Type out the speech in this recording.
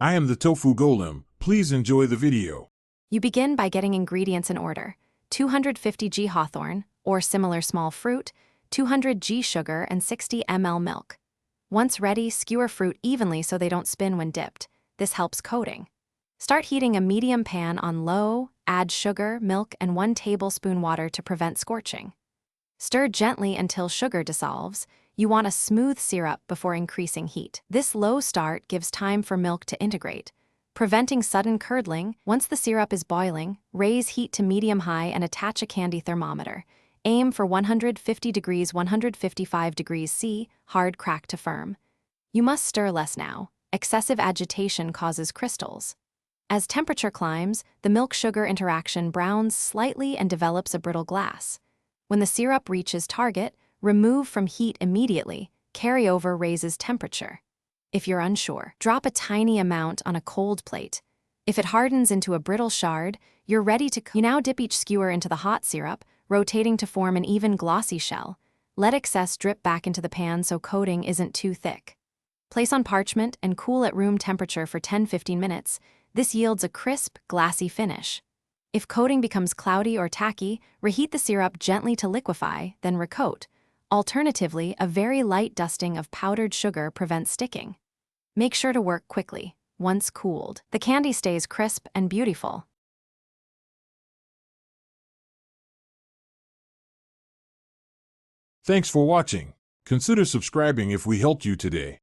I am the tofu golem. Please enjoy the video. You begin by getting ingredients in order: 250 g hawthorn, or similar small fruit, 200 g sugar, and 60 ml milk. Once ready, skewer fruit evenly so they don't spin when dipped. This helps coating. Start heating a medium pan on low, add sugar, milk, and 1 tablespoon water to prevent scorching. Stir gently until sugar dissolves. You want a smooth syrup before increasing heat. This low start gives time for milk to integrate, preventing sudden curdling. Once the syrup is boiling, raise heat to medium-high and attach a candy thermometer. Aim for 150 degrees 155 degrees C, hard crack to firm. You must stir less now. Excessive agitation causes crystals. As temperature climbs, the milk-sugar interaction browns slightly and develops a brittle glass. When the syrup reaches target, remove from heat immediately. Carryover raises temperature. If you're unsure, drop a tiny amount on a cold plate. If it hardens into a brittle shard, you're ready to You now dip each skewer into the hot syrup, rotating to form an even glossy shell. Let excess drip back into the pan so coating isn't too thick. Place on parchment and cool at room temperature for 10-15 minutes. This yields a crisp, glassy finish. If coating becomes cloudy or tacky, reheat the syrup gently to liquefy, then recoat. Alternatively, a very light dusting of powdered sugar prevents sticking. Make sure to work quickly. Once cooled, the candy stays crisp and beautiful. Thanks for watching. Consider subscribing if we helped you today.